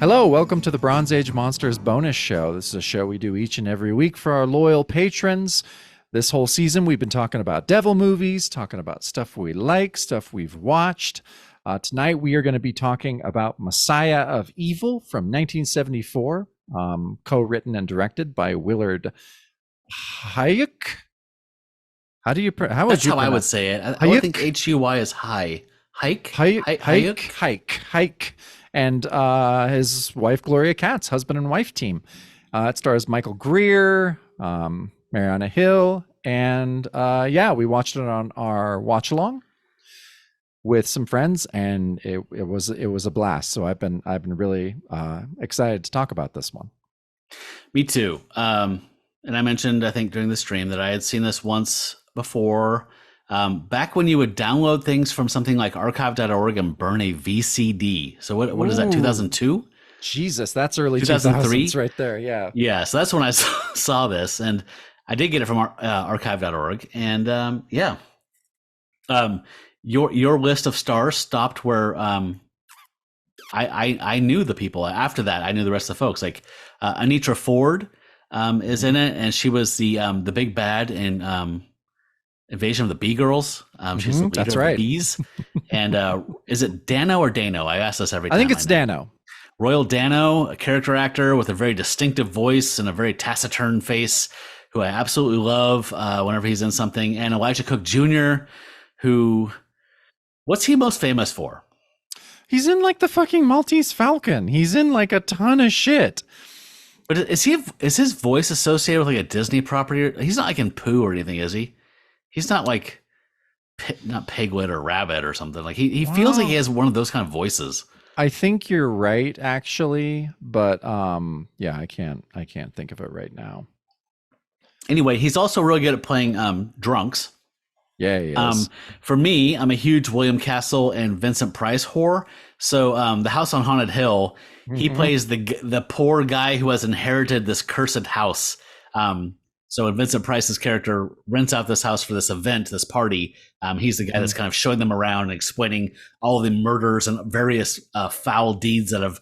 Hello, welcome to the Bronze Age Monsters bonus show. This is a show we do each and every week for our loyal patrons. This whole season, we've been talking about devil movies, talking about stuff we like, stuff we've watched. Tonight, we are going to be talking about Messiah of Evil from 1974, co-written and directed by Willard Huyck. How do you? How would That's you? how I would say it. I would think H-U-Y is high. Huyck. And his wife Gloria Katz, husband and wife team. It stars Michael Greer, Mariana Hill, and we watched it on our watch along with some friends, and it was a blast. So I've been really excited to talk about this one. Me too. And I mentioned, I think during the stream, that I had seen this once before. Back when you would download things from something like archive.org and burn a VCD. So what is that, 2002? Jesus, that's early 2003 2000s right there. Yeah. Yeah, so that's when I saw this, and I did get it from archive.org. And your list of stars stopped where I knew the people. After that, I knew the rest of the folks. Like Anitra Ford is in it, and she was the big bad in Invasion of the Bee Girls. She's the leader of the bees. And is it Dano or Dano? I ask this every time. I think it's Dano. Royal Dano, a character actor with a very distinctive voice and a very taciturn face, who I absolutely love whenever he's in something. And Elijah Cook Jr., who, what's he most famous for? He's in like the fucking Maltese Falcon. He's in like a ton of shit. But is his voice associated with like a Disney property? He's not like in Pooh or anything, is he? He's not like, not Piglet or Rabbit or something. Like he feels like he has one of those kind of voices. I think you're right, actually, but I can't think of it right now. Anyway, he's also really good at playing drunks. Yeah, he is. For me, I'm a huge William Castle and Vincent Price whore. So the House on Haunted Hill, he plays the poor guy who has inherited this cursed house. So when Vincent Price's character rents out this house for this event, this party, he's the guy that's kind of showing them around and explaining all of the murders and various foul deeds that have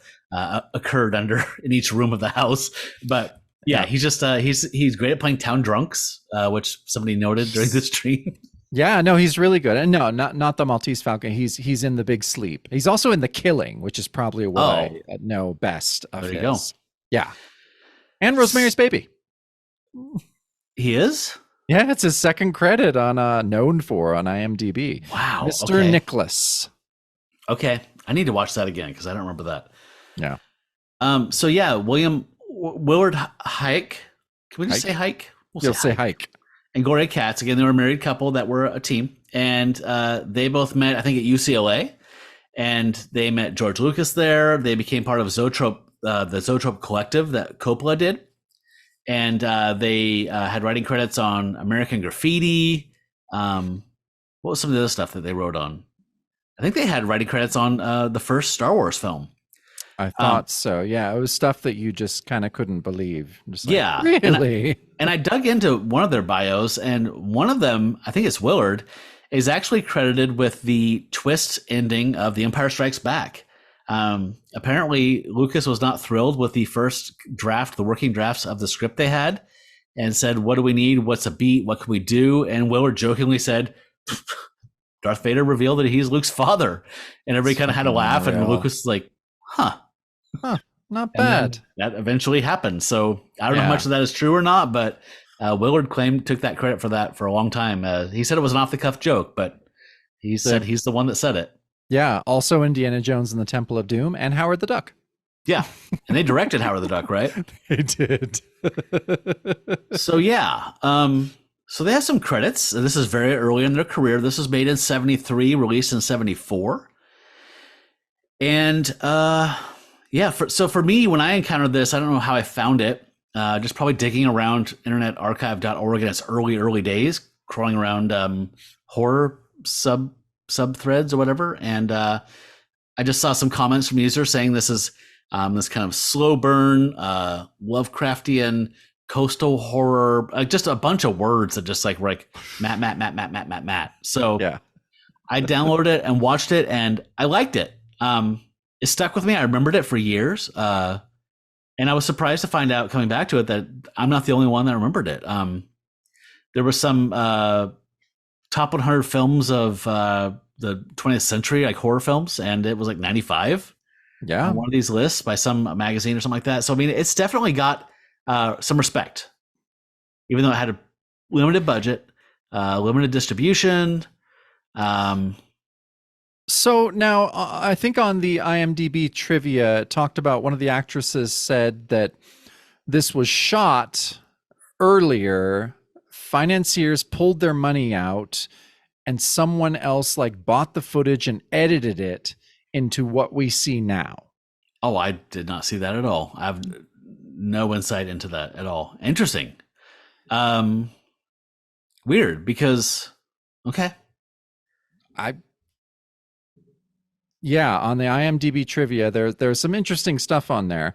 occurred in each room of the house. But he's just he's great at playing town drunks, which somebody noted during the stream. Yeah, no, he's really good. And no, not the Maltese Falcon. He's in The Big Sleep. He's also in The Killing, which is probably what I know best of there you his. go. Yeah. And Rosemary's Baby. He is? Yeah, it's his second credit on known for on IMDb. Wow. Mr. Nicholas. Okay. I need to watch that again because I don't remember that. Yeah. Willard Huyck. Can we just say Huyck? You'll say Huyck. And Gloria Katz. Again, they were a married couple that were a team. And they both met, I think, at UCLA. And they met George Lucas there. They became part of Zoetrope, the Zoetrope Collective that Coppola did. And they had writing credits on American Graffiti. What was some of the other stuff that they wrote on? I think they had writing credits on the first Star Wars film. I thought so. Yeah, it was stuff that you just kind of couldn't believe. Just really? And I dug into one of their bios, and one of them, I think it's Willard, is actually credited with the twist ending of The Empire Strikes Back. Apparently Lucas was not thrilled with the first draft, the working drafts of the script they had, and said, what do we need? What's a beat? What can we do? And Willard jokingly said, Darth Vader revealed that he's Luke's father. And everybody kind of had a laugh, and Lucas was like, huh, not bad. That eventually happened. So I don't know how much of that is true or not, but Willard took that credit for that for a long time. He said it was an off the cuff joke, but he said he's the one that said it. Yeah, also Indiana Jones and the Temple of Doom and Howard the Duck. Yeah, and they directed Howard the Duck, right? They did. So they have some credits. This is very early in their career. This was made in 73, released in 74. And for me, when I encountered this, I don't know how I found it. Just probably digging around internetarchive.org in its early days, crawling around horror sub-threads or whatever, and I just saw some comments from users saying this is this kind of slow burn Lovecraftian coastal horror, just a bunch of words that just like Matt. So I downloaded it and watched it, and I liked it. it stuck with me. I remembered it for years. And I was surprised to find out coming back to it that I'm not the only one that remembered it. There were some top 100 films of the 20th century, like horror films, and it was like 95 Yeah. on one of these lists by some magazine or something like that. So, I mean, it's definitely got some respect, even though it had a limited budget, limited distribution. So now I think on the IMDb trivia, it talked about one of the actresses said that this was shot earlier. Financiers pulled their money out and someone else like bought the footage and edited it into what we see now. Oh, I did not see that at all. I have no insight into that at all. Interesting. Weird because, okay. Yeah, on the IMDb trivia, there's some interesting stuff on there.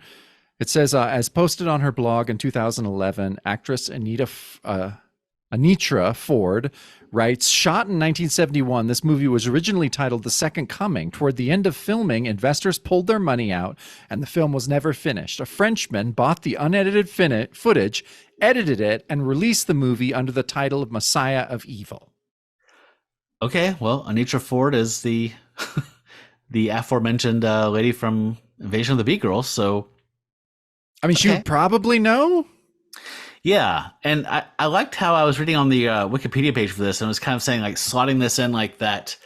It says, as posted on her blog in 2011, actress Anitra Ford writes, shot in 1971, this movie was originally titled The Second Coming. Toward the end of filming, investors pulled their money out, and the film was never finished. A Frenchman bought the unedited footage, edited it, and released the movie under the title of Messiah of Evil. Okay, well, Anitra Ford is the the aforementioned lady from Invasion of the Beat Girls, so... I mean, she would probably know. Yeah, and I liked how I was reading on the Wikipedia page for this, and it was kind of saying, like, slotting this in like that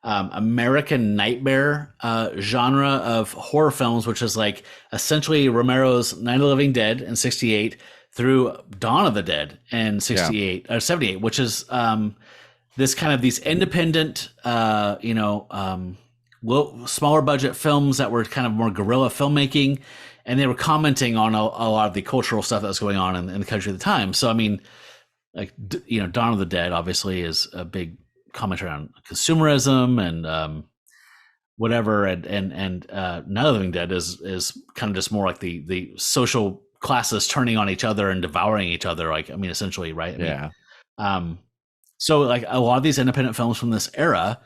American Nightmare genre of horror films, which is like essentially Romero's Night of the Living Dead in 68 through Dawn of the Dead in 68 or 78, which is this kind of these independent, smaller budget films that were kind of more guerrilla filmmaking, and they were commenting on a lot of the cultural stuff that was going on in the country at the time. So, I mean, like, Dawn of the Dead obviously is a big commentary on consumerism and whatever, and Night of the Living Dead is kind of just more like the social classes turning on each other and devouring each other. Like, I mean, essentially, right? So, like, a lot of these independent films from this era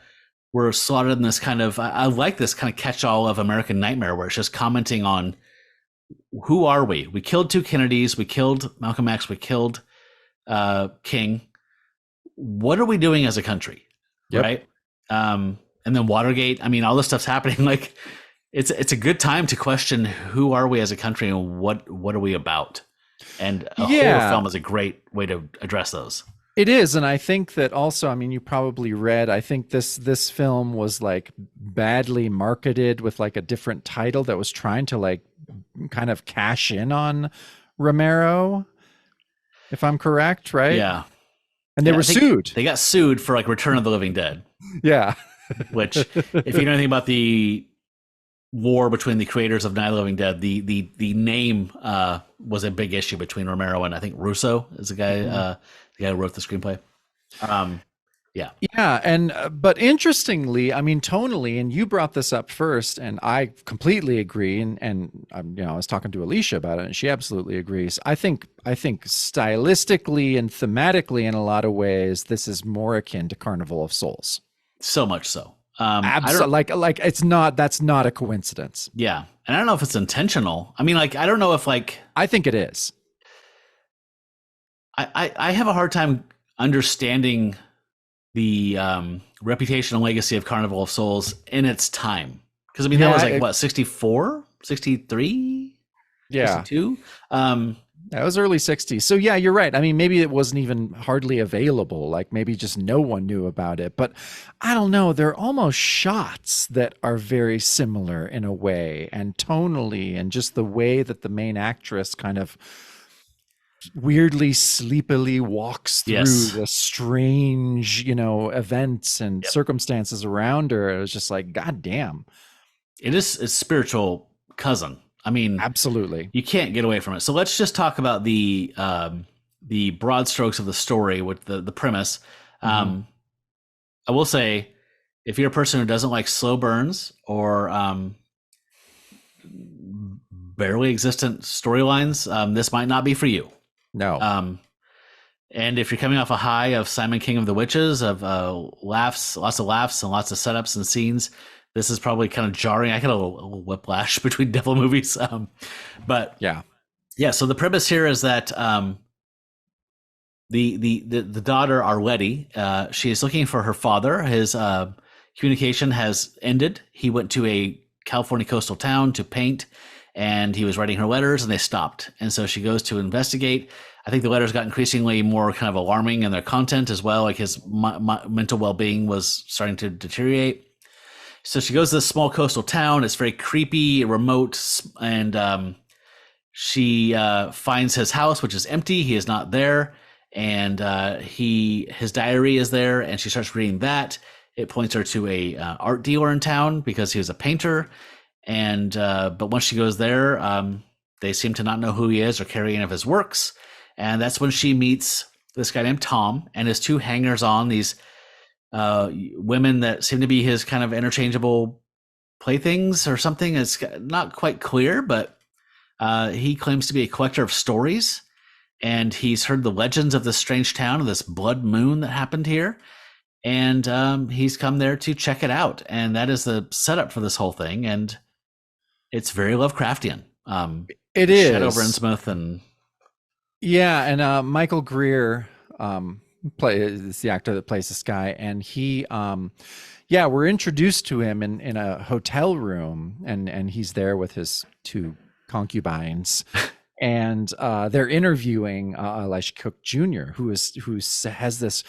were slotted in this kind of, I like this kind of catch-all of American Nightmare, where it's just commenting on, who are we? We killed two Kennedys. We killed Malcolm X. We killed King. What are we doing as a country? Yep. Right? And then Watergate. I mean, all this stuff's happening. Like, it's a good time to question, who are we as a country and what are we about? And a horror film is a great way to address those. It is, and I think that also, I mean, you probably read, I think this film was like badly marketed with like a different title that was trying to like kind of cash in on Romero, if I'm correct, right? Yeah. And they were sued. They got sued for like Return of the Living Dead. Yeah. Which, if you know anything about the war between the creators of Night of the Living Dead, the name was a big issue between Romero and I think Russo is the guy the guy who wrote the screenplay. Yeah, and but interestingly, I mean, tonally, and you brought this up first, and I completely agree. And I was talking to Alicia about it, and she absolutely agrees. I think stylistically and thematically, in a lot of ways, this is more akin to Carnival of Souls. So much so. Absolutely, like it's not. That's not a coincidence. Yeah, and I don't know if it's intentional. I mean, like, I don't know if like. I think it is. I have a hard time understanding the reputation and legacy of Carnival of Souls in its time. Because, I mean, that was like, what, 64? 63? Yeah. 62? That was early 60s. So, yeah, you're right. I mean, maybe it wasn't even hardly available. Like, maybe just no one knew about it. But I don't know. There are almost shots that are very similar in a way, and tonally, and just the way that the main actress kind of weirdly sleepily walks through the strange, events and circumstances around her. It was just like, God damn. It is a spiritual cousin. I mean, absolutely. You can't get away from it. So let's just talk about the broad strokes of the story with the premise. I will say, if you're a person who doesn't like slow burns or barely existent storylines, this might not be for you. No. And if you're coming off a high of Simon King of the Witches, of laughs, lots of laughs and lots of setups and scenes, this is probably kind of jarring. I got a little whiplash between devil movies. But Yeah. yeah, so the premise here is that the daughter Arletty, she is looking for her father. His communication has ended. He went to a California coastal town to paint, and he was writing her letters, and they stopped. And so she goes to investigate. I think the letters got increasingly more kind of alarming in their content as well. Like his mental well-being was starting to deteriorate. So she goes to this small coastal town. It's very creepy, remote, and she finds his house, which is empty. He is not there, and his diary is there, and she starts reading that. It points her to a art dealer in town because he was a painter, and but once she goes there, they seem to not know who he is or carry any of his works, and that's when she meets this guy named Tom and his two hangers-on, these women that seem to be his kind of interchangeable playthings or something. It's not quite clear, but he claims to be a collector of stories, and he's heard the legends of this strange town, of this blood moon that happened here, and he's come there to check it out. And that is the setup for this whole thing, and it's very Lovecraftian. It is. Shadow Brinsmouth and and Michael Greer is the actor that plays this guy, and he we're introduced to him in a hotel room, and he's there with his two concubines, and they're interviewing Elisha Cook Jr., who has this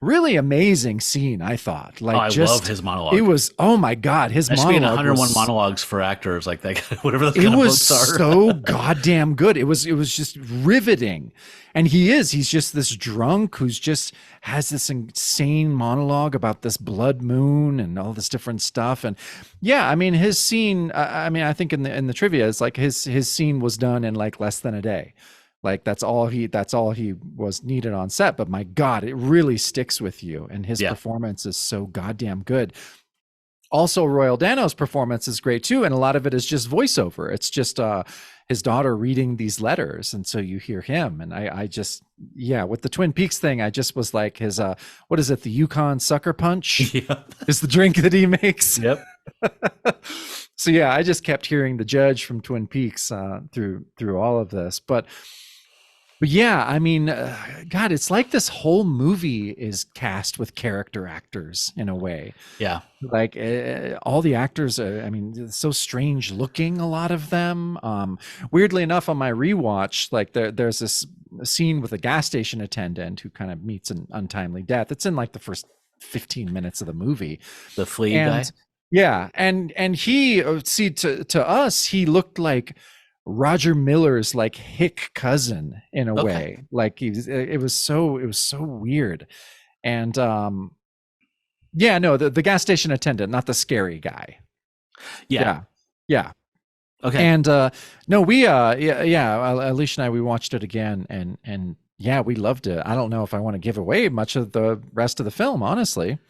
really amazing scene. I thought, like, I love his monologue. It was, oh my god, his that should monologue be in 101 was, monologues for actors, like that. Whatever those kind of books are. So goddamn good. It was just riveting. And he's just this drunk who's just has this insane monologue about this blood moon and all this different stuff. And yeah, I mean, his scene, I think in the trivia, it's like his scene was done in like less than a day. Like that's all he was needed on set. But my God, it really sticks with you. And his performance is so goddamn good. Also, Royal Dano's performance is great too, and a lot of it is just voiceover. It's just his daughter reading these letters, and so you hear him. And I just, with the Twin Peaks thing, I just was like his what is it? The Yukon Sucker Punch is the drink that he makes. Yep. So yeah, I just kept hearing the judge from Twin Peaks through all of this, but yeah, I mean, God, it's like this whole movie is cast with character actors in a way. Yeah. Like all the actors, it's so strange looking, a lot of them. Weirdly enough, on my rewatch, like there's this scene with a gas station attendant who kind of meets an untimely death. It's in like the first 15 minutes of the movie. The flea guy? Yeah. And he, see, to us, he looked like Roger Miller's like hick cousin in a way. Like it was so weird. And the gas station attendant, not the scary guy. Yeah. Okay. And Alicia and I, we watched it again, and yeah, we loved it. I don't know if I want to give away much of the rest of the film, honestly.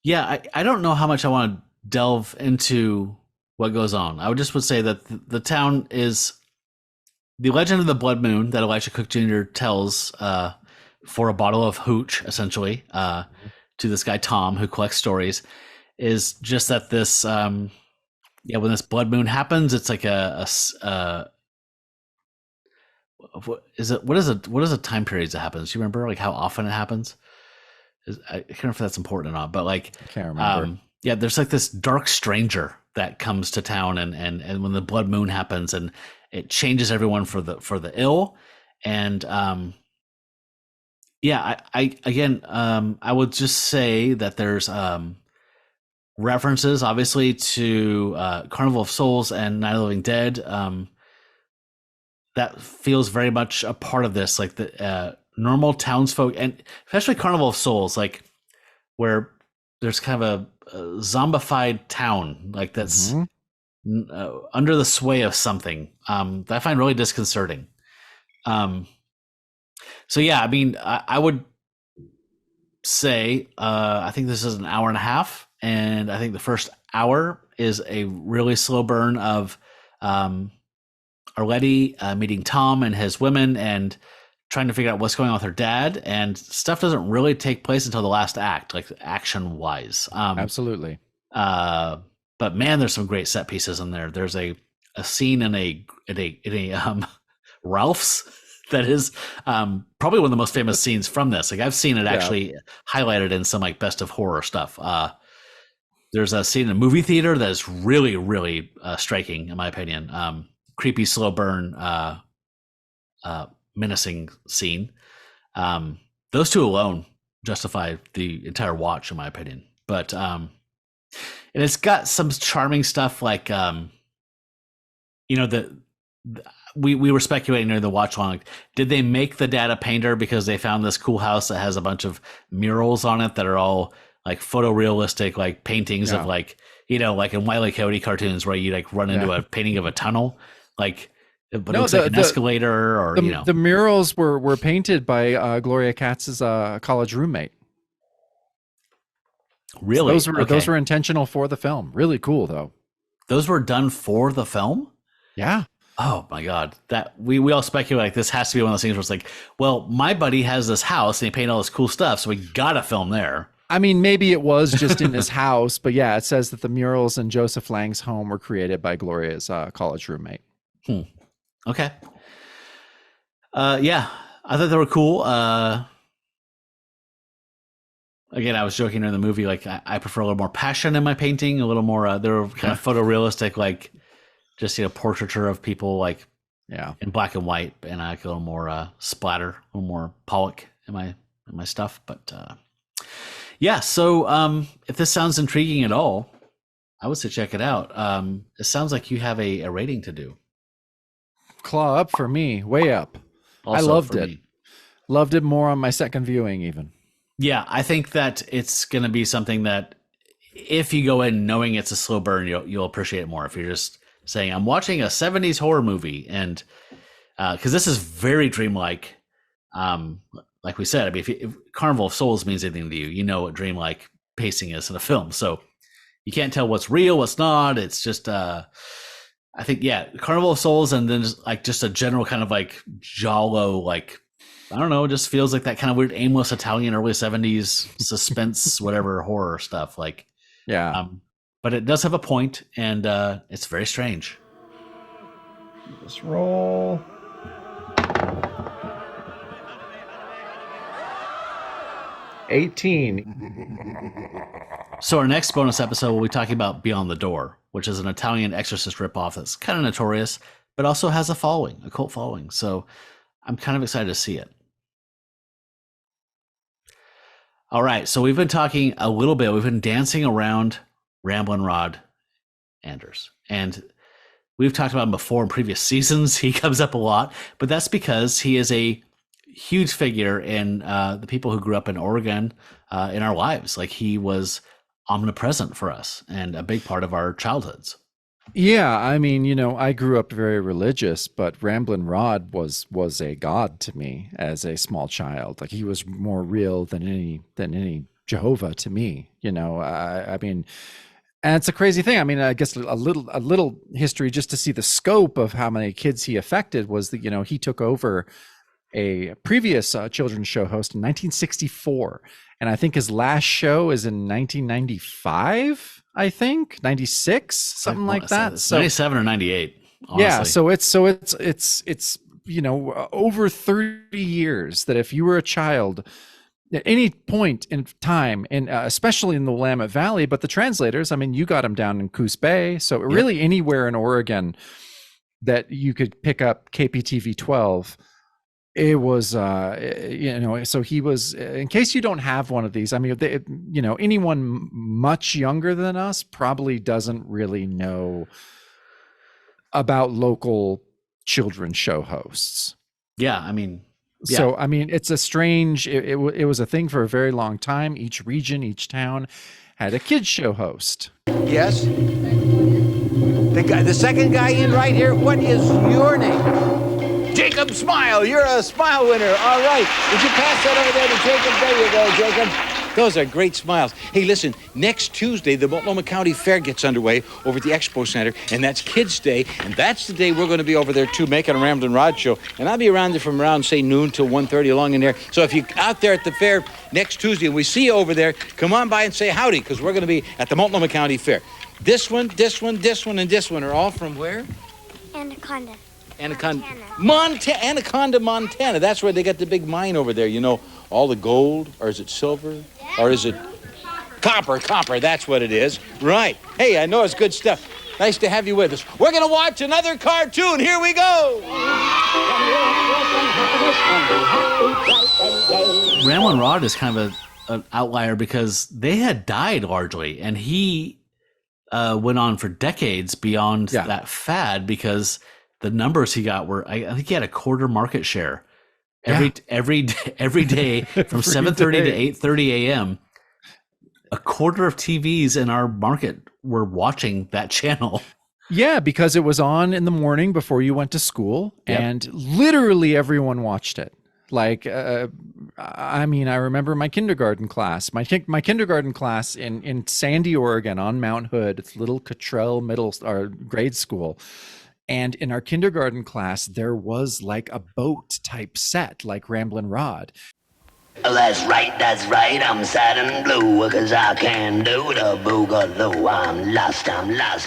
Yeah, I don't know how much I want to delve into what goes on. I would say that the town is the legend of the blood moon that Elisha Cook Jr. tells for a bottle of hooch, essentially, to this guy Tom who collects stories, is just that this when this blood moon happens, it's like what is a time period that happens? Do you remember like how often it happens? I can't remember if that's important or not, but like I can't remember. There's like this dark stranger that comes to town, and when the blood moon happens, and it changes everyone for the ill. And I would just say that there's references obviously to Carnival of Souls and Night of the Living Dead. That feels very much a part of this, like the normal townsfolk, and especially Carnival of Souls, like where there's kind of a zombified town, like that's under the sway of something that I find really disconcerting. So yeah, I mean, I would say I think this is an hour and a half, and I think the first hour is a really slow burn of Arletty meeting Tom and his women and trying to figure out what's going on with her dad, and stuff doesn't really take place until the last act, like action wise. Absolutely. But man, there's some great set pieces in there. There's a scene in a Ralph's that is probably one of the most famous scenes from this. Like I've seen it actually highlighted in some like best of horror stuff. There's a scene in a movie theater that is really, really striking, in my opinion. Creepy, slow burn, menacing scene. Those two alone justify the entire watch, in my opinion. But and it's got some charming stuff like we were speculating during the watch along, like, did they make the dad a painter because they found this cool house that has a bunch of murals on it that are all like photorealistic, like paintings of like, like in Wile E. Coyote cartoons where you like run into a painting of a tunnel, like, but it looks like an escalator or, The murals were painted by Gloria Katz's college roommate. Really? Those were intentional for the film. Really cool though. Those were done for the film? Yeah. Oh my God. That we all speculate like this has to be one of those things where it's like, well, my buddy has this house and he painted all this cool stuff, so we gotta film there. I mean, maybe it was just in his house, but yeah, it says that the murals in Joseph Lang's home were created by Gloria's college roommate. Okay. Yeah, I thought they were cool. Again, I was joking in the movie, like I prefer a little more passion in my painting, a little more, they're kind of photorealistic, like just, portraiture of people like in black and white, and I like a little more splatter, a little more Pollock in my stuff. But yeah, so if this sounds intriguing at all, I would say check it out. It sounds like you have a rating to do. Claw up for me, way up. Also I loved it. Me. Loved it more on my second viewing even. Yeah, I think that it's going to be something that if you go in knowing it's a slow burn, you'll appreciate it more. If you're just saying, I'm watching a 70s horror movie, and because this is very dreamlike, like we said, I mean, if Carnival of Souls means anything to you, you know what dreamlike pacing is in a film. So you can't tell what's real, what's not. It's just, I think, Carnival of Souls, and then just a general kind of like giallo, like, I don't know, it just feels like that kind of weird aimless Italian early 70s suspense, whatever horror stuff. Like, but it does have a point, and it's very strange. Let's roll. $18. So our next bonus episode, we'll be talking about Beyond the Door, which is an Italian exorcist ripoff that's kind of notorious, but also has a following, a cult following. So I'm kind of excited to see it. All right, so we've been talking a little bit. We've been dancing around Ramblin Rod Anders, and we've talked about him before in previous seasons. He comes up a lot, but that's because he is a huge figure in the people who grew up in Oregon in our lives. Like, he was omnipresent for us and a big part of our childhoods. Yeah, I mean, I grew up very religious, but Ramblin Rod was a god to me as a small child. Like, he was more real than any Jehovah to me. I mean, and it's a crazy thing. I mean, I guess a little history just to see the scope of how many kids he affected was that he took over a previous children's show host in 1964, and I think his last show is in 1995. I think 96, something like that. So 97 or 98. Honestly. Yeah. So it's over 30 years that if you were a child at any point in time, and especially in the Willamette Valley, but the translators, I mean, you got them down in Coos Bay. So really anywhere in Oregon that you could pick up KPTV 12, it was, so he was, in case you don't have one of these, I mean, anyone much younger than us probably doesn't really know about local children's show hosts. Yeah. I mean, so, I mean, it's a strange, it was a thing for a very long time. Each region, each town had a kids show host. Yes? The second guy in right here, what is your name? Jacob Smile. You're a Smile winner. All right. Would you pass that over there to Jacob? There you go, Jacob. Those are great smiles. Hey, listen, next Tuesday, the Multnomah County Fair gets underway over at the Expo Center, and that's Kids Day, and that's the day we're going to be over there, too, making a Ramblin' Rod show. And I'll be around there from around, say, noon till 1:30 along in there. So if you're out there at the fair next Tuesday and we see you over there, come on by and say howdy, because we're going to be at the Multnomah County Fair. This one, and this one are all from where? Anaconda. Anaconda, Montana. That's where they got the big mine over there. You know, all the gold, or is it silver? Or is it copper? That's what it is. Right. Hey, I know it's good stuff. Nice to have you with us. We're going to watch another cartoon. Here we go. Ramblin Rod is kind of an outlier because they had died largely, and he went on for decades beyond that fad because the numbers he got were, I think he had a quarter market share every day from 7:30 to 8:30 a.m. A quarter of TVs in our market were watching that channel. Yeah, because it was on in the morning before you went to school, and literally everyone watched it. Like, I mean, I remember my kindergarten class. My kindergarten class in Sandy, Oregon, on Mount Hood. It's little Cottrell middle or grade school. And in our kindergarten class, there was like a boat type set, like Ramblin' Rod. Oh, that's right, I'm sad and blue, 'cause I can do the boogaloo. I'm lost,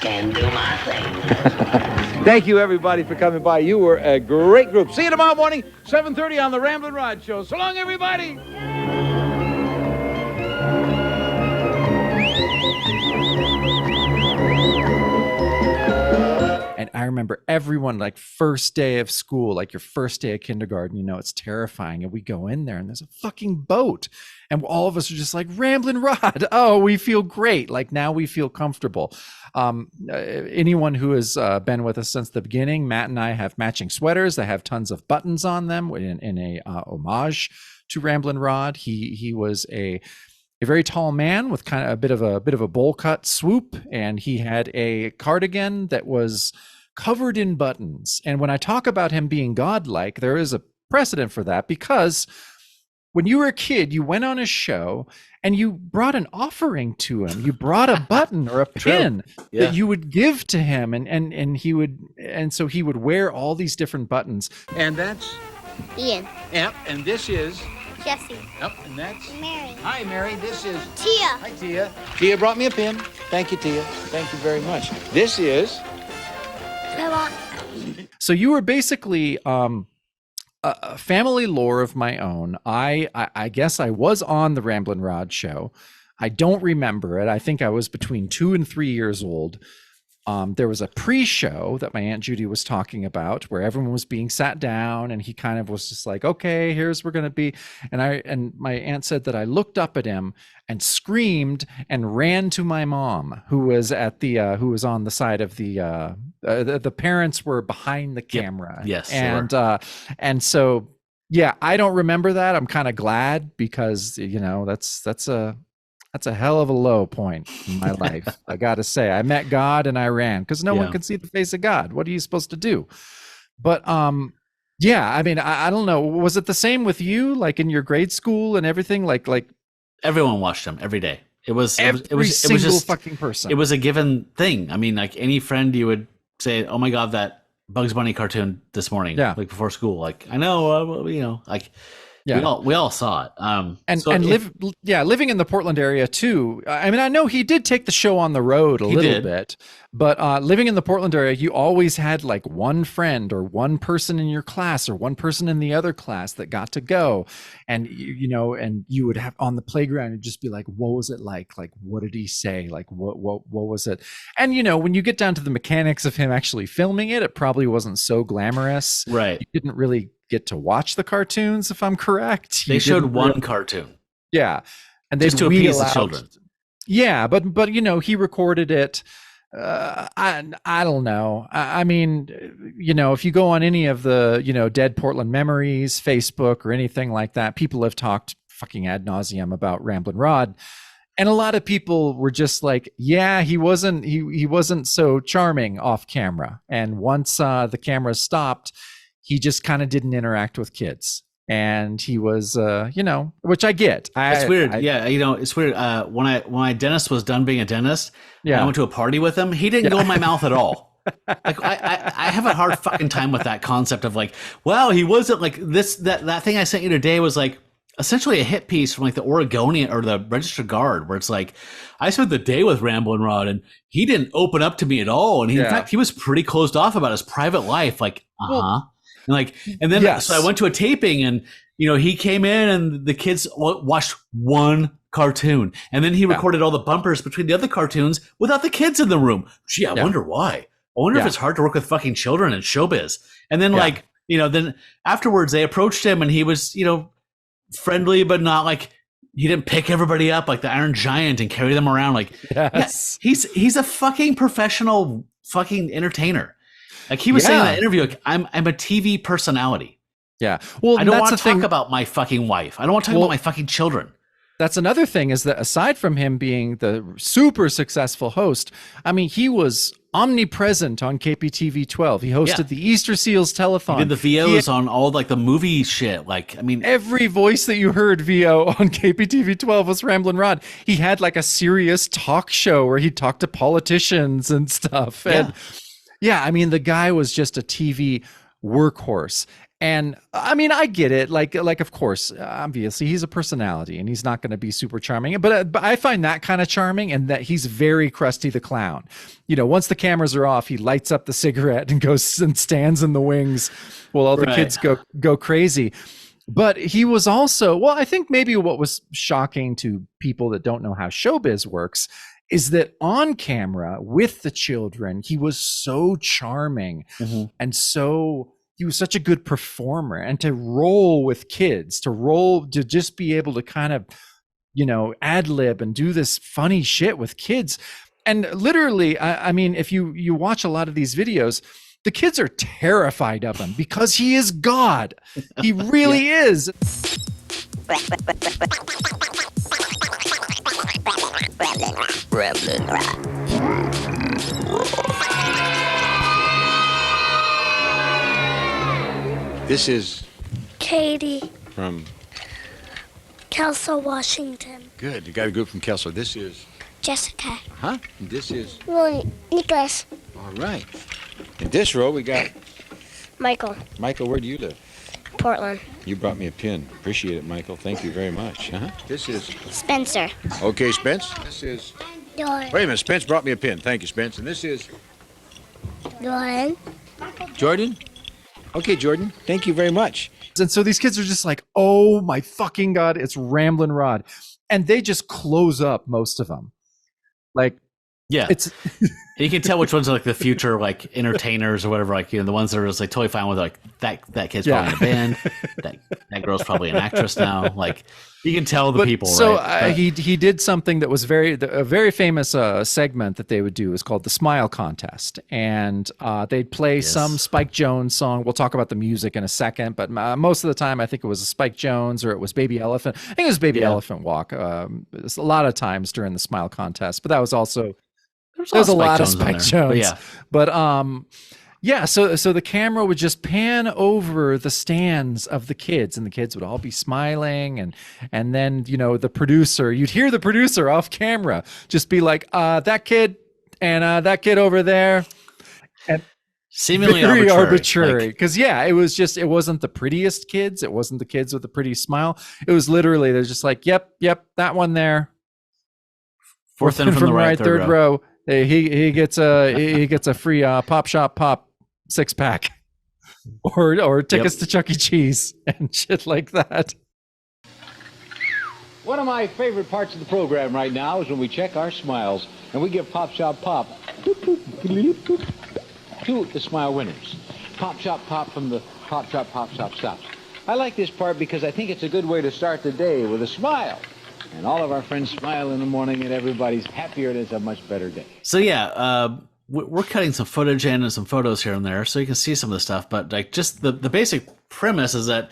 can't do my thing. Thank you, everybody, for coming by. You were a great group. See you tomorrow morning, 7:30 on the Ramblin' Rod Show. So long, everybody. And I remember everyone, like, first day of school, like your first day of kindergarten, you know, it's terrifying. And we go in there and there's a fucking boat. And all of us are just like, Ramblin' Rod. Oh, we feel great. Like, now we feel comfortable. Anyone who has been with us since the beginning, Matt and I have matching sweaters. They have tons of buttons on them in a homage to Ramblin' Rod. He was a very tall man with kind of a bit of a bowl cut swoop, and he had a cardigan that was covered in buttons. And when I talk about him being godlike, there is a precedent for that, because when you were a kid, you went on a show and you brought an offering to him. You brought a button or a pin that you would give to him, and so he would wear all these different buttons. And that's Ian. Yep, and this is Jesse. Yep, and that's Mary. Hi, Mary. This is Tia. Hi, Tia. Tia brought me a pin. Thank you, Tia. Thank you very much. This is Grandma. So you were basically a family lore of my own. I guess I was on the Ramblin' Rod show. I don't remember it. I think I was between 2 and 3 years old. There was a pre-show that my Aunt Judy was talking about where everyone was being sat down, and he kind of was just like, okay, here's we're going to be. And my aunt said that I looked up at him and screamed and ran to my mom, who was at the, who was on the side of the parents were behind the camera. Yes. And so, yeah, I don't remember that. I'm kind of glad, because, you know, that's a hell of a low point in my life. I got to say, I met God and I ran, because no one can see the face of God. What are you supposed to do? But yeah, I mean, I don't know. Was it the same with you, like in your grade school and everything? Like everyone watched him every day. It was single just fucking person. It was a given thing. I mean, like any friend, you would say, "Oh my God, that Bugs Bunny cartoon this morning, like before school." Like, I know, you know, like. Yeah, we all saw it. Living in the Portland area too. I mean, I know he did take the show on the road a little bit, but living in the Portland area, you always had like one friend or one person in your class or one person in the other class that got to go, and you know, and you would have on the playground and just be like, "What was it like? Like, what did he say? Like, what was it?" And you know, when you get down to the mechanics of him actually filming it, it probably wasn't so glamorous. Right? You didn't really get to watch the cartoons, if I'm correct. They showed one cartoon. Yeah. And they just to appease the children. Yeah, but you know, he recorded it. I don't know. I mean, you know, if you go on any of the, you know, Dead Portland Memories, Facebook or anything like that, people have talked fucking ad nauseum about Ramblin' Rod. And a lot of people were just like, yeah, he wasn't so charming off camera. And once the camera stopped, he just kind of didn't interact with kids, and he was, you know, which I get. It's weird. You know, it's weird. When my dentist was done being a dentist, I went to a party with him. He didn't go in my mouth at all. Like I have a hard fucking time with that concept of like, wow, he wasn't like this, that thing I sent you today was like, essentially a hit piece from like the Oregonian or the Registered Guard, where it's like, I spent the day with Ramblin Rod and he didn't open up to me at all. And in fact, he was pretty closed off about his private life. Like, and then so I went to a taping and, he came in and the kids watched one cartoon. And then he recorded all the bumpers between the other cartoons without the kids in the room. Gee, I wonder why. I wonder if it's hard to work with fucking children in showbiz. And then then afterwards they approached him and he was, friendly, but not like he didn't pick everybody up like the Iron Giant and carry them around. Like, he's a fucking professional fucking entertainer. Like he was saying in that interview, like, I'm a TV personality. Yeah. Well, I don't want to talk about my fucking wife. I don't want to talk about my fucking children. That's another thing, is that aside from him being the super successful host, I mean, he was omnipresent on KPTV 12. He hosted the Easter Seals telethon. He did the VOs on all like the movie shit. Like, I mean, every voice that you heard VO on KPTV 12 was Ramblin' Rod. He had like a serious talk show where he talked to politicians and stuff. And I mean, the guy was just a TV workhorse. And I mean, I get it. Like, of course, obviously he's a personality and he's not going to be super charming, but I find that kind of charming, and that he's very Krusty the Clown. Once the cameras are off, he lights up the cigarette and goes and stands in the wings while all the kids go crazy. But he was also, well, I think maybe what was shocking to people that don't know how showbiz works is that on camera with the children, he was so charming and he was such a good performer. And to roll with kids, to just be able to kind of, ad lib and do this funny shit with kids. And literally, I mean, if you watch a lot of these videos, the kids are terrified of him because he is God. He really is. Ramblin' This is Katie, from... Kelso, Washington. Good. You got a group from Kelso. This is... Jessica. Huh? And this is... Nicholas. All right. In this row, we got... Michael. Michael, where do you live? Portland. You brought me a pin. Appreciate it, Michael. Thank you very much. This is... Spencer. Okay, Spence. This is... Doran. Wait a minute. Spence brought me a pin. Thank you, Spence. And this is... Doran. Jordan. Okay, Jordan. Thank you very much. And so these kids are just like, oh my fucking God, it's Ramblin' Rod. And they just close up, most of them. Like, it's... You can tell which ones are like the future like entertainers or whatever, like, the ones that are just like totally fine with like that kid's probably in a band, that girl's probably an actress now. Like, you can tell the people. So right? he did something that was a very famous segment that they would do is called the Smile Contest, and they'd play some Spike Jones song. We'll talk about the music in a second, but most of the time I think it was a Spike Jones or it was Baby Elephant. I think it was Baby Elephant Walk. A lot of times during the Smile Contest, but that was also. There's a lot of Spike Jones. But so the camera would just pan over the stands of the kids, and the kids would all be smiling, and then the producer, you'd hear the producer off camera just be like, that kid and that kid over there, and seemingly very arbitrary. Like, because it wasn't the prettiest kids, it wasn't the kids with the pretty smile. It was literally, they're just like, yep, that one there, fourth in from the right, third row. He gets a free Pop Shop Pop 6-pack, or tickets to Chuck E. Cheese and shit like that. One of my favorite parts of the program right now is when we check our smiles and we give Pop Shop Pop to the smile winners. Pop Shop Pop from the Pop Shop Stops. I like this part because I think it's a good way to start the day with a smile. And all of our friends smile in the morning, and everybody's happier, and it's a much better day. So we're cutting some footage in and some photos here and there, so you can see some of the stuff. But like, just the basic premise is that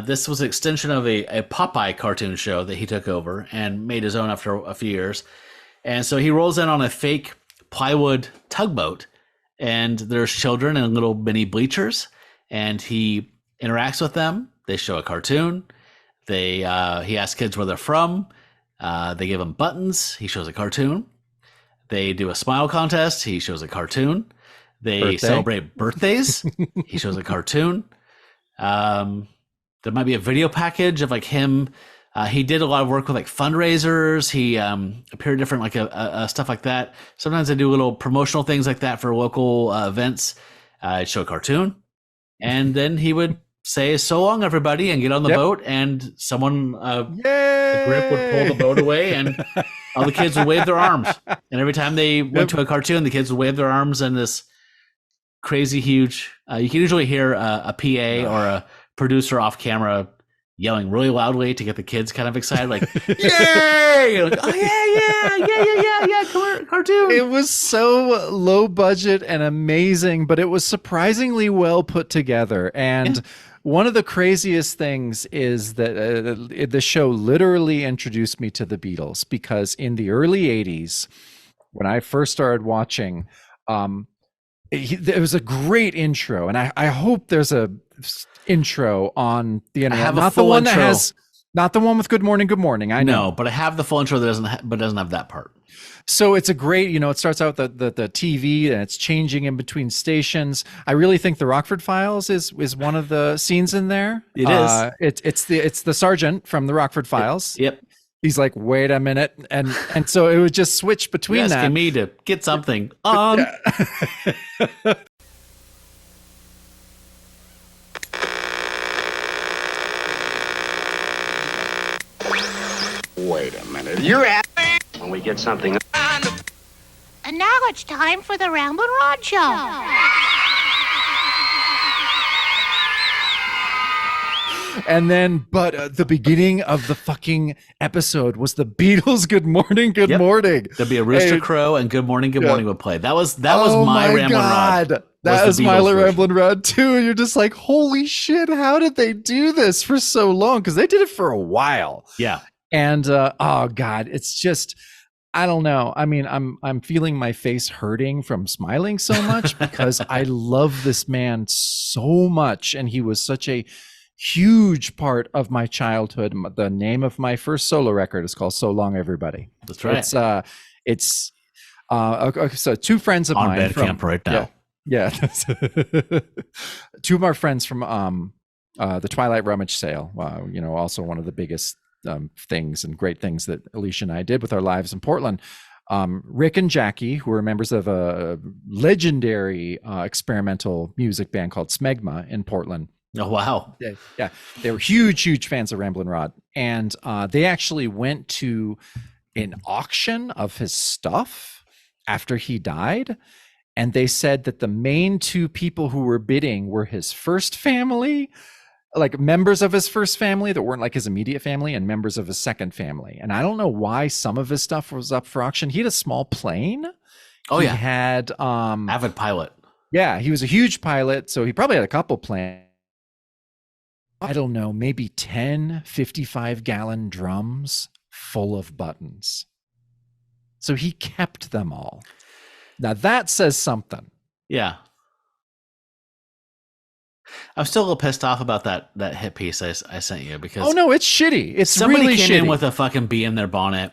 this was an extension of a Popeye cartoon show that he took over and made his own after a few years. And so he rolls in on a fake plywood tugboat, and there's children in little mini bleachers, and he interacts with them. They show a cartoon. He asks kids where they're from. They give him buttons. He shows a cartoon. They do a smile contest. He shows a cartoon. They celebrate birthdays. He shows a cartoon. there might be a video package of like him. He did a lot of work with like fundraisers. He appeared different, like stuff like that. Sometimes I do little promotional things like that for local events. I'd show a cartoon, and then he would say "so long, everybody," and get on the boat, and someone the grip would pull the boat away, and all the kids would wave their arms. And every time they went to a cartoon, the kids would wave their arms, and this crazy huge. You can usually hear a PA or a producer off camera yelling really loudly to get the kids kind of excited, like "Yay!" You're like, "Oh yeah, cartoon!" It was so low budget and amazing, but it was surprisingly well put together. And one of the craziest things is that the show literally introduced me to the Beatles, because in the early 80s, when I first started watching, there was a great intro, and I hope there's a intro on the internet. I have not a full the one intro. that has, not the one with "Good Morning, Good Morning." I know, but I have the full intro that doesn't have that part. So it's a great, it starts out with the TV, and it's changing in between stations. I really think the Rockford Files is one of the scenes in there. It is. It's the sergeant from the Rockford Files. Yep. He's like, wait a minute, and so it would just switch between You're that. asking me to get something on. Wait a minute. You're at when we get something. And now it's time for the Ramblin Rod Show. And then, but the beginning of the fucking episode was the Beatles' "Good Morning, Good Morning." There'd be a Rooster Crow and "Good Morning, Good Morning" would play. That was my Ramblin' Rod. That was my Beatles version. Ramblin' Rod too. You're just like, holy shit! How did they do this for so long? Because they did it for a while. Yeah. And oh god, it's just, I don't know. I mean, I'm feeling my face hurting from smiling so much because I love this man so much, and he was such a huge part of my childhood. The name of my first solo record is called "So Long, Everybody." That's right. It's okay, so two friends of on mine from Bandcamp right now. Yeah. Two of our friends from the Twilight Rummage Sale. Also one of the biggest things and great things that Alicia and I did with our lives in Portland. Rick and Jackie, who are members of a legendary experimental music band called Smegma in Portland. Oh, wow. Yeah. They were huge fans of Ramblin' Rod. And they actually went to an auction of his stuff after he died. And they said that the main two people who were bidding were his first family, like members of his first family that weren't like his immediate family, and members of his second family. And I don't know why some of his stuff was up for auction. He had a small plane. Oh, he yeah. Had avid pilot. Yeah, he was a huge pilot, so he probably had a couple planes. I don't know, maybe 10 55-gallon drums full of buttons. So he kept them all. Now that says something. Yeah. I'm still a little pissed off about that hit piece I sent you, because oh no, it's shitty. It's somebody really came shitty. in with a fucking bee in their bonnet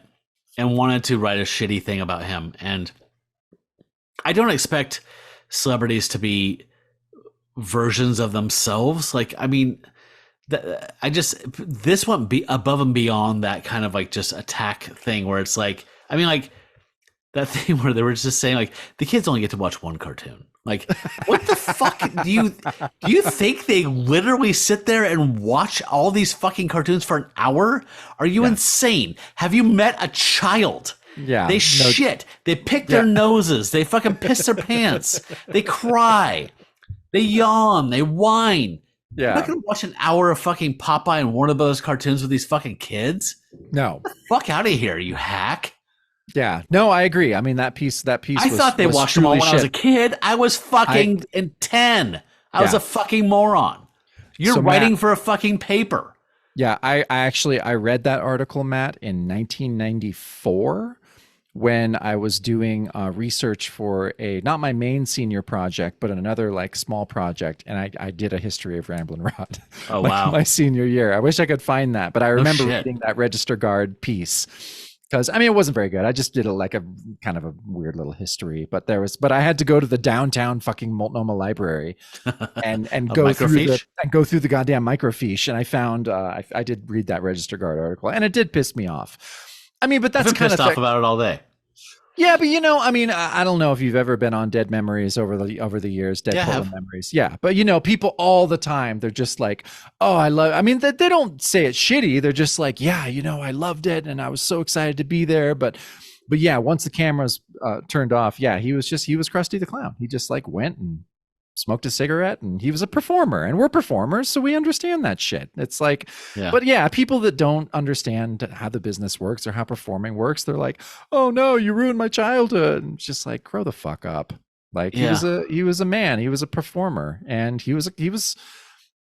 and wanted to write a shitty thing about him. And I don't expect celebrities to be versions of themselves. Like, I mean, this went be above and beyond that kind of like just attack thing where it's like, I mean, like that thing where they were just saying like the kids only get to watch one cartoon. Like, what the fuck do you think they literally sit there and watch all these fucking cartoons for an hour? Are you insane? Have you met a child? Yeah. They shit. They pick their noses. They fucking piss their pants. They cry. They yawn. They whine. Yeah. I'm not gonna watch an hour of fucking Popeye and Warner Brothers cartoons with these fucking kids. No. Fuck out of here, you hack. Yeah. No, I agree. I mean, that piece. I thought they watched them all when I was a kid. I was fucking 10. I was a fucking moron. You're So, writing Matt, for a fucking paper. Yeah, I read that article, Matt, in 1994 when I was doing research for not my main senior project, but another like small project, and I did a history of Ramblin' Rod. Oh, wow. My senior year. I wish I could find that, but I remember shit. reading that Register Guard piece. because I mean it wasn't very good. I just did like a kind of a weird little history, but I had to go to the downtown fucking Multnomah Library and go through the goddamn microfiche, and I found I did read that Register Guard article, and it did piss me off. I mean, but that's I've been kind pissed of off about it all day. Yeah, but I mean, I don't know if you've ever been on Dead Memories over the years, Dead Portland Memories. Yeah, but people all the time, they're just like, oh, I mean, they don't say it shitty. They're just like, yeah, I loved it, and I was so excited to be there. But yeah, once the cameras turned off, yeah, he was Krusty the Clown. He just like went and smoked a cigarette, and he was a performer, and we're performers, so we understand that shit. It's like, but yeah, people that don't understand how the business works or how performing works, they're like, oh no, you ruined my childhood. And it's just like, grow the fuck up. Like he was a man, he was a performer, and he was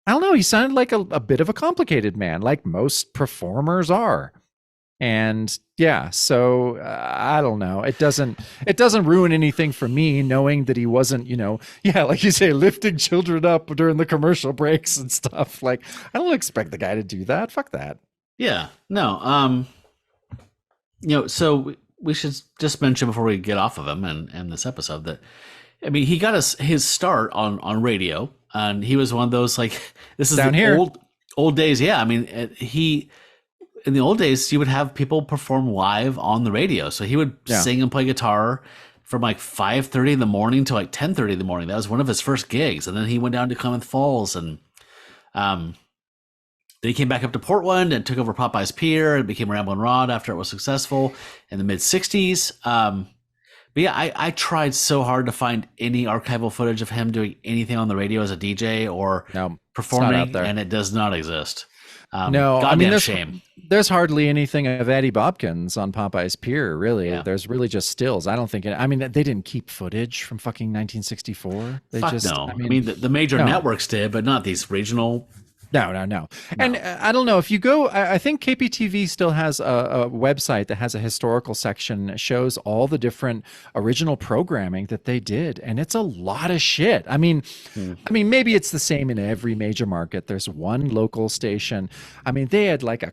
I don't know, he sounded like a bit of a complicated man, like most performers are. And yeah, so I don't know. It doesn't ruin anything for me knowing that he wasn't, like you say, lifting children up during the commercial breaks and stuff. Like, I don't expect the guy to do that. Fuck that. Yeah, no. So we should just mention before we get off of him and this episode that, I mean, he got his start on radio, and he was one of those, like, this is down the here old days. Yeah, I mean, in the old days, you would have people perform live on the radio. So he would sing and play guitar from like 5:30 in the morning to like 10:30 in the morning. That was one of his first gigs. And then he went down to Klamath Falls, and then he came back up to Portland and took over Popeye's Pier and became Ramblin' Rod after it was successful in the mid 60s. But yeah, I tried so hard to find any archival footage of him doing anything on the radio as a DJ or performing, and it does not exist. No, I mean, shame. There's hardly anything of Eddie Bobkins on Popeye's Pier, really. Yeah. There's really just stills. I don't think I mean, they didn't keep footage from fucking 1964. They Fuck just, no. I mean the major networks did, but not these regional. No. And I don't know if you go, I think KPTV still has a website that has a historical section that shows all the different original programming that they did. And it's a lot of shit. I mean, maybe it's the same in every major market. There's one local station. I mean, they had like a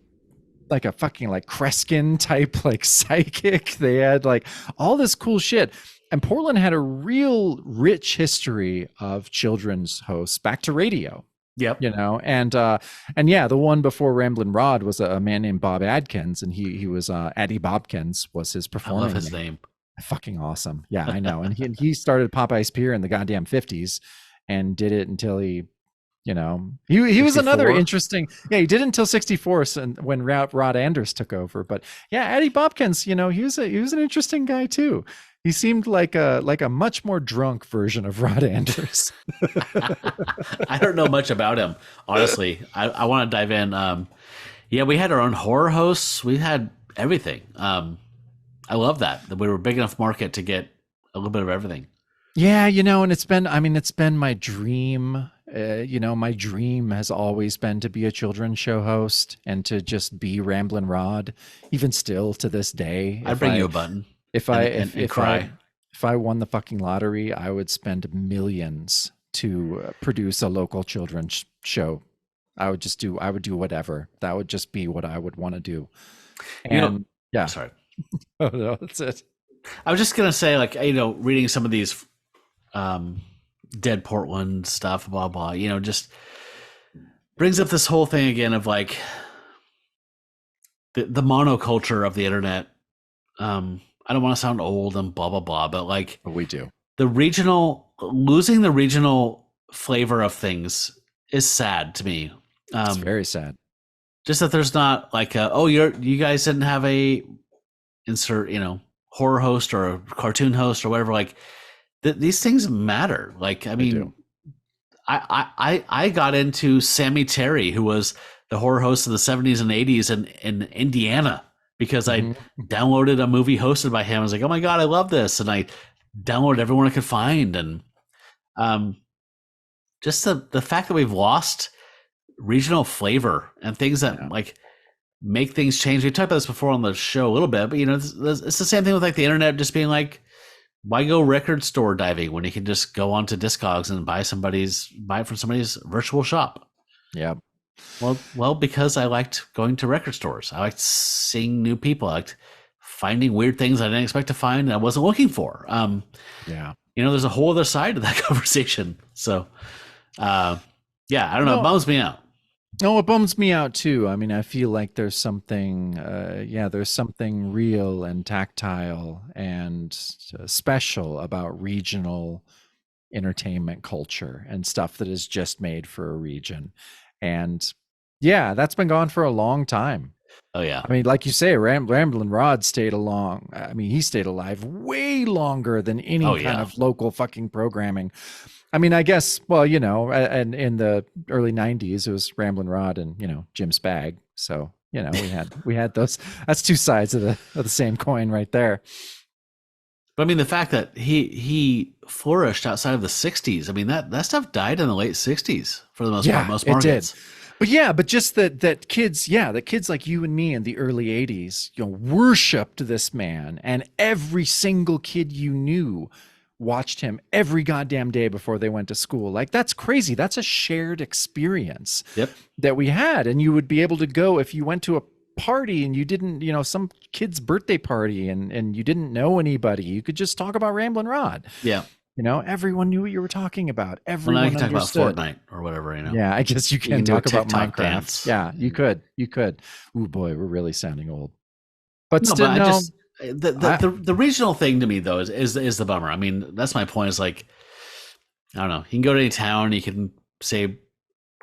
fucking like Kreskin type, like psychic. They had like all this cool shit. And Portland had a real rich history of children's hosts back to radio. Yep. And yeah, the one before Ramblin' Rod was a man named Bob Adkins, and he was Addie Bobkins was his performing. I love his name. Fucking awesome. Yeah, I know. And he started Popeye's Pier in the goddamn 50s and did it until he was another interesting. Yeah, he did it until 64 when Rod Anders took over. But yeah, Addie Bobkins, he was an interesting guy too. He seemed like a much more drunk version of Rod Anders. I don't know much about him, honestly. I want to dive in. Yeah, we had our own horror hosts. We had everything. I love that we were a big enough market to get a little bit of everything. Yeah, and it's been my dream. My dream has always been to be a children's show host and to just be Ramblin' Rod, even still to this day. I'd bring you a button. If I won the fucking lottery, I would spend millions to produce a local children's show. I would do whatever. That would just be what I would want to do. And yeah, sorry. Oh no, that's it. I was just gonna say, like, reading some of these Dead Portland stuff, blah blah. Just brings up this whole thing again of like the monoculture of the internet. I don't want to sound old and blah blah blah, but like we do. Losing the regional flavor of things is sad to me. It's very sad. Just that there's not like you guys didn't have a insert horror host or a cartoon host or whatever. Like these things matter. Like I mean, I got into Sammy Terry, who was the horror host of the 70s and 80s in Indiana. Because I downloaded a movie hosted by him. I was like, oh my God, I love this. And I downloaded everyone I could find. And just the fact that we've lost regional flavor and things that like make things change. We talked about this before on the show a little bit, but it's the same thing with like the internet just being like, why go record store diving when you can just go onto Discogs and buy it from somebody's virtual shop? Yeah. Well, because I liked going to record stores. I liked seeing new people. I liked finding weird things I didn't expect to find and I wasn't looking for. Yeah. There's a whole other side to that conversation. So, I don't know. It bums me out. No, it bums me out too. I mean, I feel like there's something, there's something real and tactile and special about regional entertainment culture and stuff that is just made for a region. And yeah, that's been gone for a long time. Oh yeah. I mean, like you say, Ramblin Rod stayed along. I mean, he stayed alive way longer than any kind of local fucking programming. I mean, I guess, well, and in the early 90s, it was Ramblin Rod and, Jim Spag. So, we had those. That's two sides of the same coin right there. But I mean, the fact that he flourished outside of the 60s, I mean, that stuff died in the late 60s for the most part, most markets. It did. But just that kids like you and me in the early 80s, worshipped this man, and every single kid you knew watched him every goddamn day before they went to school. Like, that's crazy. That's a shared experience that we had. And you would be able to go if you went to a party and you didn't, some kid's birthday party and you didn't know anybody. You could just talk about Ramblin' Rod. Yeah. Everyone knew what you were talking about. Everyone can understood. talk about Fortnite or whatever, Yeah, I guess you can talk about Minecraft. Dance. Yeah, you could. Ooh, boy, we're really sounding old. But the regional thing to me though is the bummer. I mean, that's my point. Is like, I don't know. You can go to any town. You can say,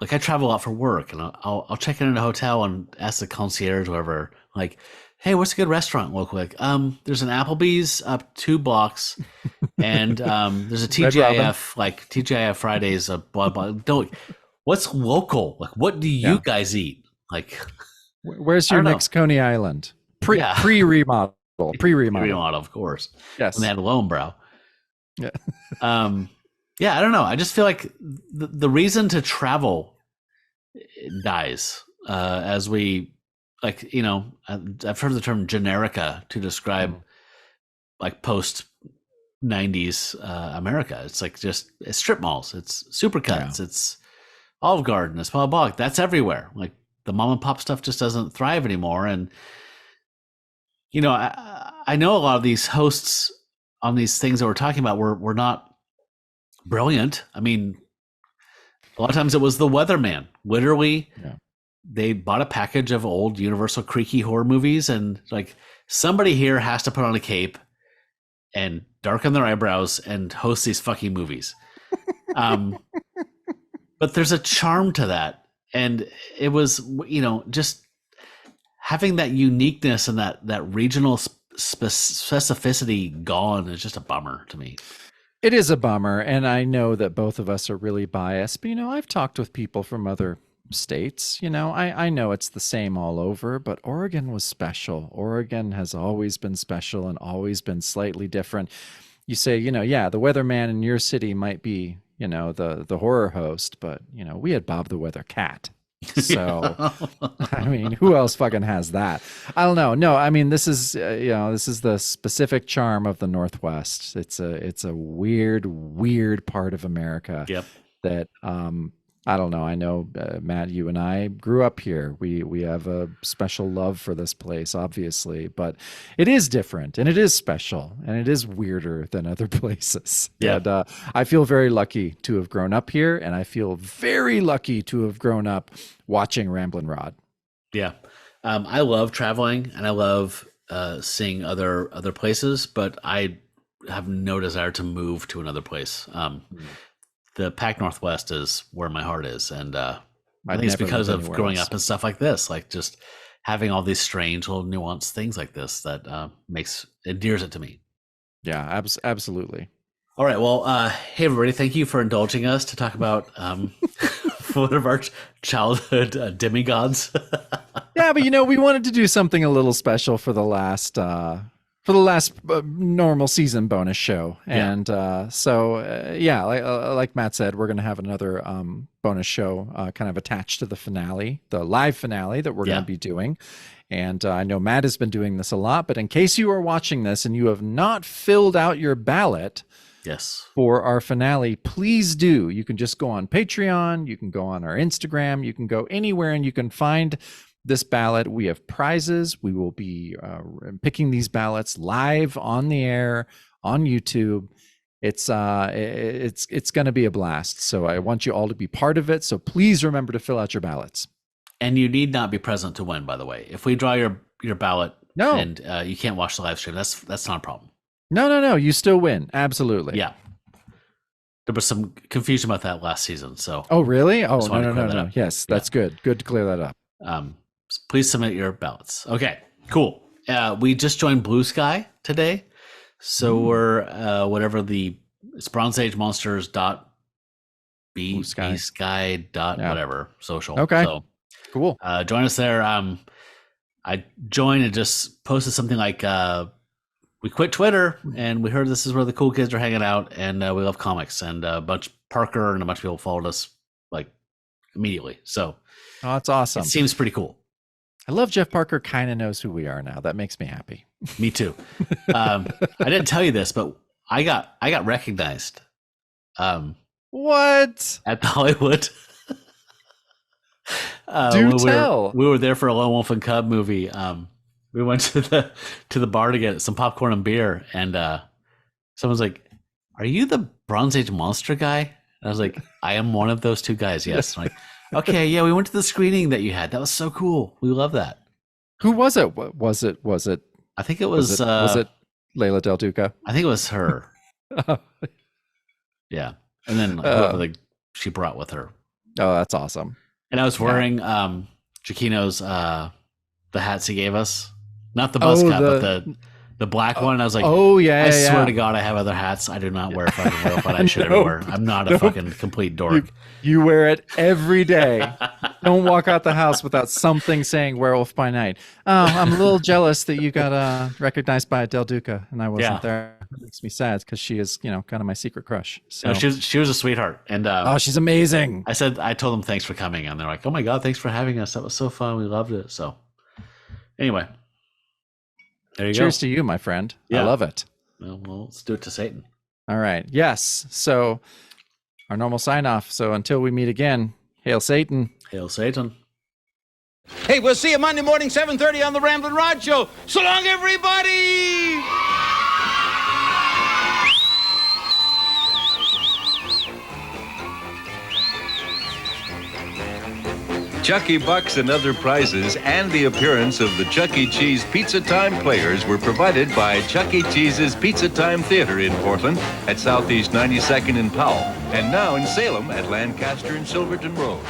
like, I travel a lot for work, and I'll check in a hotel and ask the concierge or whatever, like, hey, what's a good restaurant locally? Like, there's an Applebee's up 2 blocks, and there's a TGIF, like TGIF Fridays, blah blah. What's local? Like, what do you guys eat? Like, where's your next Coney Island? Pre-remodel, of course. Yes, when they had Lonebrow. Yeah. I don't know. I just feel like the reason to travel dies as we, like, I've heard the term generica to describe like post 90s America. It's like it's strip malls, it's Supercuts, it's Olive Garden, it's blah blah. That's everywhere. Like, the mom and pop stuff just doesn't thrive anymore. And I know a lot of these hosts on these things that we're talking about were not brilliant. I mean, a lot of times it was the weatherman. Literally, they bought a package of old Universal creaky horror movies, and like, somebody here has to put on a cape and darken their eyebrows and host these fucking movies. But there's a charm to that, and it was, just having that uniqueness and that regional specificity gone is just a bummer to me. It is a bummer, and I know that both of us are really biased, but I've talked with people from other states. I know it's the same all over, but Oregon was special. Oregon has always been special and always been slightly different. You say, the weatherman in your city might be, the horror host, but we had Bob the Weather Cat. So, I mean, who else fucking has that? I don't know. No, I mean, this is the specific charm of the Northwest. It's a weird part of America. Yep. That I don't know. I know, Matt, you and I grew up here. We have a special love for this place, obviously, but it is different and it is special and it is weirder than other places. Yeah. And I feel very lucky to have grown up here, and I feel very lucky to have grown up watching Ramblin' Rod. Yeah. I love traveling and I love seeing other places, but I have no desire to move to another place. The Pac Northwest is where my heart is, and I think it's because of growing up and stuff like this, like just having all these strange little nuanced things like this that endears it to me. Yeah, absolutely. All right, well, hey everybody, thank you for indulging us to talk about one of our childhood demigods. Yeah, but we wanted to do something a little special for the last normal season bonus show. And like Matt said, we're going to have another bonus show kind of attached to the finale, the live finale that we're going to be doing. And I know Matt has been doing this a lot, but in case you are watching this and you have not filled out your ballot for our finale, please do. You can just go on Patreon, you can go on our Instagram, you can go anywhere, and you can find this ballot. We have prizes. We will be picking these ballots live on the air on YouTube. It's going to be a blast. So I want you all to be part of it. So please remember to fill out your ballots. And you need not be present to win, by the way. If we draw your ballot and you can't watch the live stream, that's not a problem. No. You still win. Absolutely. Yeah. There was some confusion about that last season. So. Oh, really? Oh, Just wanted to clear that no. up. Yes, that's good. Good to clear that up. Please submit your ballots. Okay, cool. We just joined Blue Sky today. So we're whatever it's Bronze Age Monsters dot Blue Sky. Sky dot whatever social. Okay. So Cool. join us there. I joined and just posted something like we quit Twitter and we heard this is where the cool kids are hanging out and we love comics, and Parker and a bunch of people followed us like immediately. So that's awesome. It seems pretty cool. I love Jeff Parker kind of knows who we are now. That makes me happy. Me too. I didn't tell you this, but I got recognized. What? At the Hollywood? Do tell. We were there for a Lone Wolf and Cub movie. We went to the bar to get some popcorn and beer, and someone's like, "Are you the Bronze Age monster guy?" And I was like, "I am one of those two guys." Yes. I'm like, okay, yeah, we went to the screening that you had. That was so cool. We love that. Who was it? Was it? I think it was. Was it Layla Del Duca? I think it was her. Yeah, and then whoever she brought with her. Oh, that's awesome. And I was wearing Chiquino's the hats he gave us. Not the buzz cut, but the black one. And I was like, I swear to God, I have other hats. I do not wear fucking werewolf, but I should everywhere. I'm not a fucking complete dork. You wear it every day. Don't walk out the house without something saying Werewolf by Night. Oh, I'm a little jealous that you got recognized by Del Duca and I wasn't there. It makes me sad because she is, kind of my secret crush. So no, she was a sweetheart. And she's amazing. I told them thanks for coming, and they're like, "Oh my God, thanks for having us. That was so fun. We loved it." So anyway, there you go. Cheers to you, my friend. Yeah. I love it. Well, let's do it to Satan. All right. Yes. So our normal sign off. So until we meet again, hail Satan. Hail Satan. Hey, we'll see you Monday morning, 7:30 on the Ramblin' Rod Show. So long, everybody! Chuck E. Bucks and other prizes and the appearance of the Chuck E. Cheese Pizza Time Players were provided by Chuck E. Cheese's Pizza Time Theater in Portland at Southeast 92nd and Powell, and now in Salem at Lancaster and Silverton Road.